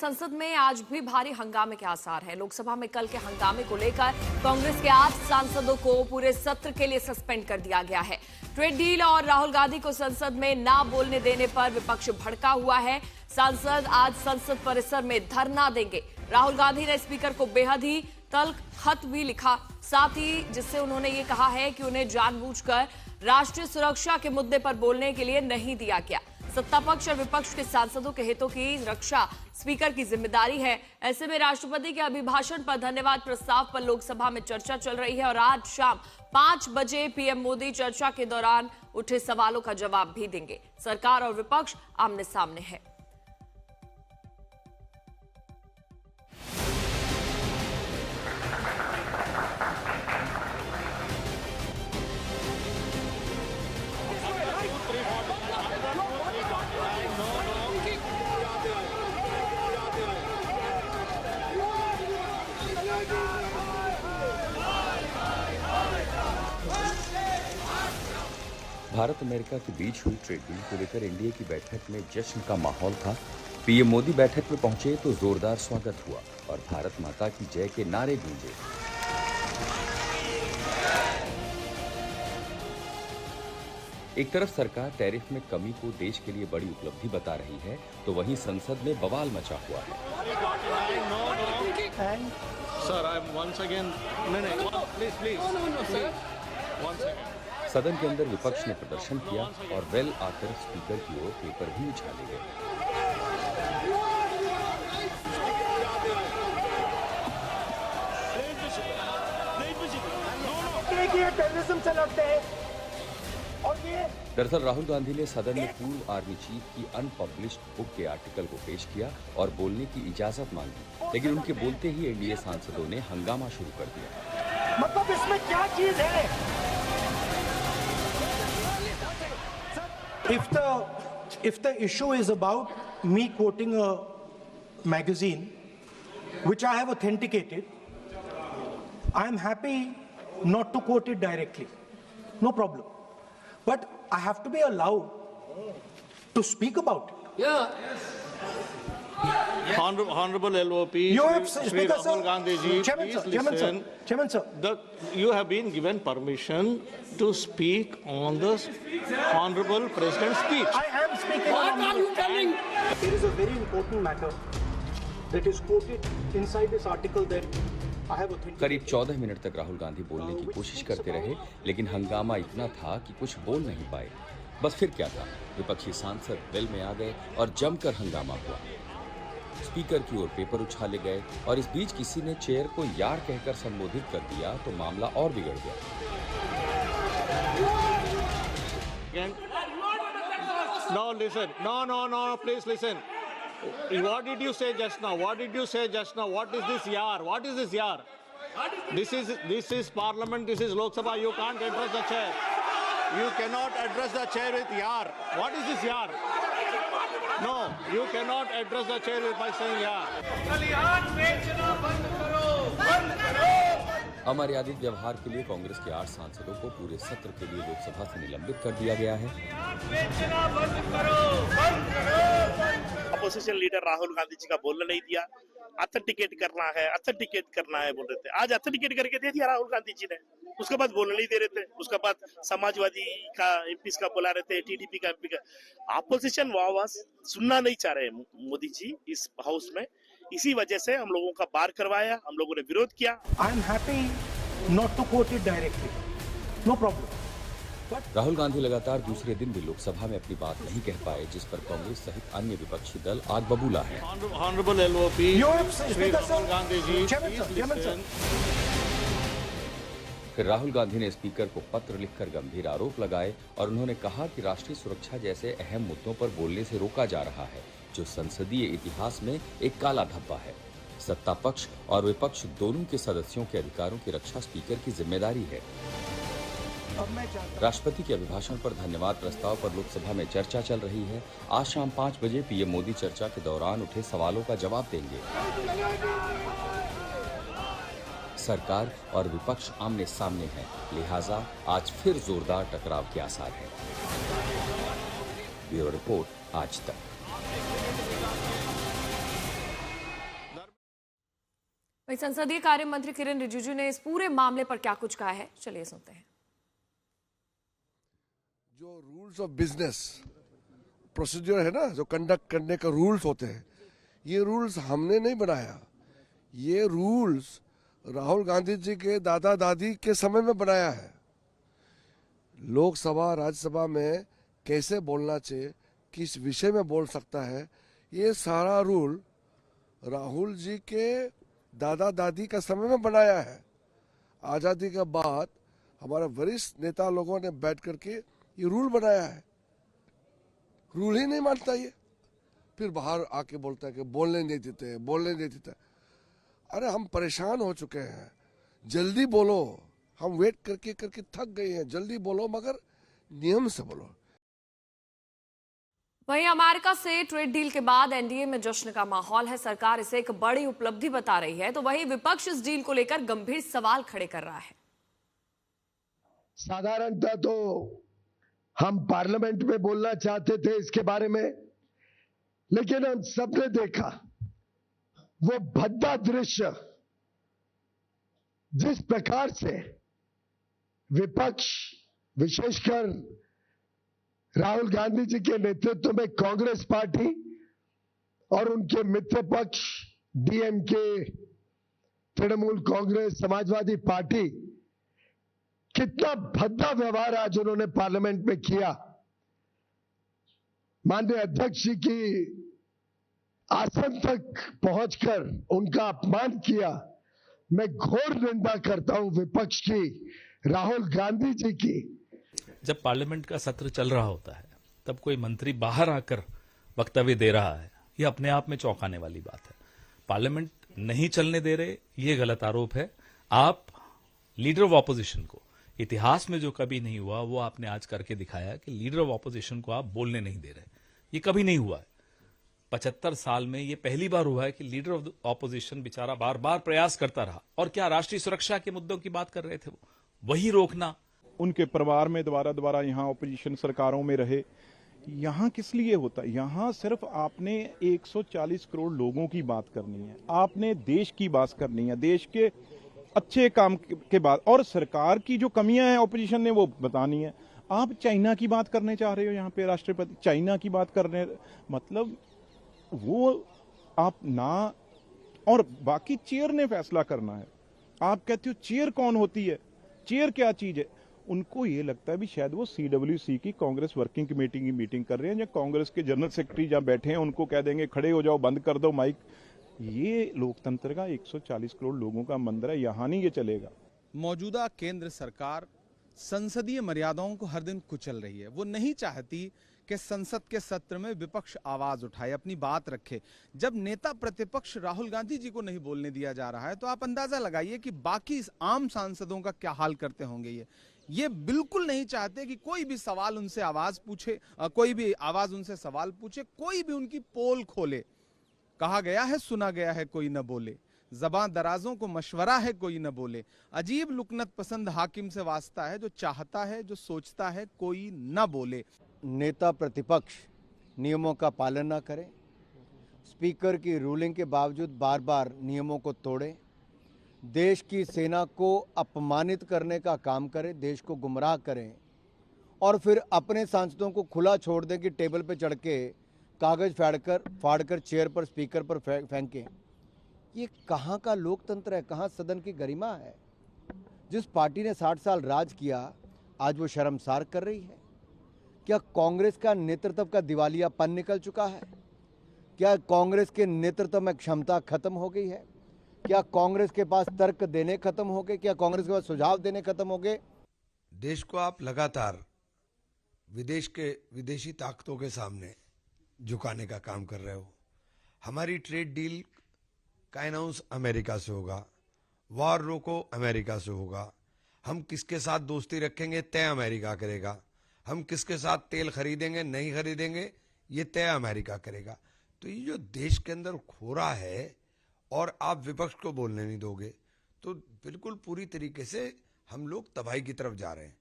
संसद में आज भी भारी हंगामे के आसार हैं। लोकसभा में कल के हंगामे को लेकर कांग्रेस के 8 सांसदों को पूरे सत्र के लिए सस्पेंड कर दिया गया है। ट्रेड डील और राहुल गांधी को संसद में ना बोलने देने पर विपक्ष भड़का हुआ है। सांसद आज संसद परिसर में धरना देंगे। राहुल गांधी ने स्पीकर को बेहद ही तल्ख खत भी लिखा, साथ ही जिससे उन्होंने ये कहा है कि उन्हें जानबूझकर राष्ट्रीय सुरक्षा के मुद्दे पर बोलने के लिए नहीं दिया गया। सत्ता पक्ष और विपक्ष के सांसदों के हितों की रक्षा स्पीकर की जिम्मेदारी है। ऐसे में राष्ट्रपति के अभिभाषण पर धन्यवाद प्रस्ताव पर लोकसभा में चर्चा चल रही है और आज शाम 5 बजे पीएम मोदी चर्चा के दौरान उठे सवालों का जवाब भी देंगे। सरकार और विपक्ष आमने सामने है। भारत अमेरिका के बीच हुई ट्रेड डील को लेकर एनडीए की बैठक में जश्न का माहौल था। पीएम मोदी बैठक में पहुंचे तो जोरदार स्वागत हुआ और भारत माता की जय के नारे गूंजे। एक तरफ सरकार टैरिफ में कमी को देश के लिए बड़ी उपलब्धि बता रही है, तो वहीं संसद में बवाल मचा हुआ है। सदन के अंदर विपक्ष ने प्रदर्शन किया और वेल आकर स्पीकर की ओर पेपर भी उछाले गए। दरअसल राहुल गांधी ने सदन में पूर्व आर्मी चीफ की अनपब्लिश्ड बुक के आर्टिकल को पेश किया और बोलने की इजाजत मांगी, लेकिन उनके बोलते ही एनडीए सांसदों ने हंगामा शुरू कर दिया। मतलब इसमें क्या चीज है? If the issue is about me quoting a magazine which I have authenticated, I am happy not to quote it directly, no problem. But I have to be allowed to speak about it. Yeah. Honorable LOP, You have Shri Rahul Gandhi ji, Chairman sir. You have been given permission to speak on the Honorable President's speech. I am speaking. What are you telling? There is a very important matter that is quoted inside this article that I have authenticated. करीब 14 minute तक राहुल गांधी बोलने की कोशिश करते रहे, लेकिन हंगामा इतना था कि कुछ बोल नहीं पाए। बस फिर क्या था, विपक्षी सांसद वेल में आ गए और जमकर हंगामा हुआ। स्पीकर की ओर पेपर उछाले गए और इस बीच किसी ने चेयर को यार कहकर संबोधित कर दिया तो मामला और बिगड़ गया। No, listen. No, please listen. What did you say just now? What did you say just now? What is this yaar? What is this yaar? This is Parliament. This is Lok Sabha. You can't address the chair. You cannot address the chair with yaar. What is this yaar? No, you cannot address the chair by saying yaar. अमर्यादित व्यवहार के लिए कांग्रेस के 8 सांसदों को पूरे सत्र के लिए लोकसभा से निलंबित कर दिया गया है। अपोजिशन लीडर राहुल गांधी जी का बोलने नहीं दिया। ऑथेंटिकेट करना है बोल रहे थे। आज ऑथेंटिकेट करके दे दिया राहुल गांधी जी ने। उसके बाद बोलने नहीं दे रहे थे। उसके बाद समाजवादी का एमपी का बुला रहे थे, टीडीपी का एमपी का। अपोजिशन आवाज सुनना नहीं चाह रहे मोदी जी इस हाउस में। इसी वजह से हम लोगों का बार करवाया, हम लोगों ने विरोध किया। I am happy not to quote it directly, no problem. Rahul Gandhi लगातार दूसरे दिन भी लोकसभा में अपनी बात नहीं कह पाए, जिस पर कांग्रेस सहित अन्य विपक्षी दल आग बबूला है। Honorable LOP, Shri Rahul Gandhi ji, Chairman sir. फिर राहुल गांधी ने स्पीकर को पत्र लिखकर गंभीर आरोप लगाए और उन्होंने कहा कि राष्ट्रीय सुरक्षा जैसे अहम मुद्दों पर बोलने से रोका जा रहा है, जो संसदीय इतिहास में एक काला धब्बा है। सत्ता पक्ष और विपक्ष दोनों के सदस्यों के अधिकारों की रक्षा स्पीकर की जिम्मेदारी है। राष्ट्रपति के अभिभाषण पर धन्यवाद प्रस्ताव पर लोकसभा में चर्चा चल रही है। आज शाम 5 बजे पीएम मोदी चर्चा के दौरान उठे सवालों का जवाब देंगे। सरकार और विपक्ष आमने सामने है, लिहाजा आज फिर जोरदार टकराव के आसार हैं। ब्यूरो रिपोर्ट, आज तक। वहीं संसदीय कार्य मंत्री किरेन रिजिजू ने इस पूरे मामले पर क्या कुछ कहा है, चलिए सुनते हैं। जो रूल्स ऑफ बिजनेस प्रोसीजर है ना, जो कंडक्ट करने का रूल्स होते हैं, ये रूल्स हमने नहीं बनाया। ये रूल्स राहुल गांधी जी के दादा दादी के समय में बनाया है। लोकसभा राज्यसभा में कैसे बोलना चाहिए, किस विषय में बोल सकता है, ये सारा रूल राहुल जी के दादा दादी का समय में बनाया है। आजादी के बाद हमारे वरिष्ठ नेता लोगों ने बैठ करके ये रूल बनाया है। रूल ही नहीं मानता ये, फिर बाहर आके बोलता है कि बोलने नहीं देते। अरे हम परेशान हो चुके हैं, जल्दी बोलो, हम वेट करके करके थक गए हैं, जल्दी बोलो मगर नियम से बोलो। वहीं अमेरिका से ट्रेड डील के बाद एनडीए में जश्न का माहौल है। सरकार इसे एक बड़ी उपलब्धि बता रही है, तो वहीं विपक्ष इस डील को लेकर गंभीर सवाल खड़े कर रहा है। साधारणतः तो हम पार्लियामेंट में बोलना चाहते थे इसके बारे में, लेकिन हम सबने देखा वो भद्दा दृश्य, जिस प्रकार से विपक्ष, विशेषकर राहुल गांधी जी के नेतृत्व में कांग्रेस पार्टी और उनके मित्र पक्ष डीएमके, तृणमूल कांग्रेस, समाजवादी पार्टी, कितना भद्दा व्यवहार आज उन्होंने पार्लियामेंट में किया। माननीय अध्यक्ष जी की आसन तक पहुंचकर उनका अपमान किया। मैं घोर निंदा करता हूं विपक्ष की, राहुल गांधी जी की। जब पार्लियामेंट का सत्र चल रहा होता है तब कोई मंत्री बाहर आकर वक्तव्य दे रहा है, यह अपने आप में चौंकाने वाली बात है। पार्लियामेंट नहीं चलने दे रहे, ये गलत आरोप है। आप लीडर ऑफ ऑपोजिशन को, इतिहास में जो कभी नहीं हुआ वो आपने आज करके दिखाया कि लीडर ऑफ ऑपोजिशन को आप बोलने नहीं दे रहे। ये कभी नहीं हुआ है 75 साल में, ये पहली बार हुआ है कि लीडर ऑफ ऑपोजिशन बेचारा बार बार प्रयास करता रहा। और क्या राष्ट्रीय सुरक्षा के मुद्दों की बात कर रहे थे, वो वही रोकना। उनके परिवार में दोबारा यहाँ ऑपोजिशन सरकारों में रहे। यहाँ किस लिए होता है? यहाँ सिर्फ आपने 140 करोड़ लोगों की बात करनी है, आपने देश की बात करनी है, देश के अच्छे काम के बाद, और सरकार की जो कमियां हैं ऑपोजिशन ने वो बतानी है। आप चाइना की बात करने चाह रहे हो, यहाँ पे राष्ट्रपति चाइना की बात करने, मतलब वो आप ना, और बाकी चेयर ने फैसला करना है। आप कहते हो चेयर कौन होती है, चेयर क्या चीज है? उनको ये लगता है भी शायद वो CWC की कांग्रेस वर्किंग कमेटी की मीटिंग कर रहे हैं, या कांग्रेस के जनरल सेक्रेटरी जहां बैठे हैं उनको कह देंगे खड़े हो जाओ, बंद कर दो माइक। ये लोकतंत्र का 140 करोड़ लोगों का मंदिर है, यहाँ नहीं ये चलेगा। मौजूदा केंद्र सरकार संसदीय मर्यादाओं को हर दिन कुचल रही है। वो नहीं चाहती कि संसद के सत्र में विपक्ष आवाज उठाए, अपनी बात रखे। जब नेता प्रतिपक्ष राहुल गांधी जी को नहीं बोलने दिया जा रहा है तो आप अंदाजा लगाइए कि बाकी आम सांसदों का क्या हाल करते होंगे। ये बिल्कुल नहीं चाहते कि कोई भी सवाल उनसे आवाज पूछे, कोई भी आवाज उनसे सवाल पूछे, कोई भी उनकी पोल खोले। कहा गया है सुना गया है कोई न बोले, ज़बां दराजों को मशवरा है कोई न बोले। अजीब लुकनत पसंद हाकिम से वास्ता है, जो चाहता है जो सोचता है कोई न बोले। नेता प्रतिपक्ष नियमों का पालन न करें, स्पीकर की रूलिंग के बावजूद बार बार नियमों को तोड़ें, देश की सेना को अपमानित करने का काम करें, देश को गुमराह करें, और फिर अपने सांसदों को खुला छोड़ दें कि टेबल पर चढ़ के कागज फाड़कर चेयर पर, स्पीकर पर फेंकें। ये कहाँ का लोकतंत्र है, कहाँ सदन की गरिमा है? जिस पार्टी ने 60 साल राज किया आज वो शर्मसार कर रही है। क्या कांग्रेस का नेतृत्व का दिवालियापन निकल चुका है? क्या कांग्रेस के नेतृत्व में क्षमता खत्म हो गई है? क्या कांग्रेस के पास तर्क देने खत्म हो गए? क्या कांग्रेस के पास सुझाव देने खत्म हो गए? देश को आप लगातार विदेशी ताकतों के सामने झुकाने का काम कर रहे हो। हमारी ट्रेड डील का अनाउंस अमेरिका से होगा, वॉर रोको अमेरिका से होगा, हम किसके साथ दोस्ती रखेंगे तय अमेरिका करेगा, हम किसके साथ तेल खरीदेंगे नहीं खरीदेंगे ये तय अमेरिका करेगा। तो ये जो देश के अंदर हो रहा है और आप विपक्ष को बोलने नहीं दोगे तो बिल्कुल पूरी तरीके से हम लोग तबाही की तरफ जा रहे हैं।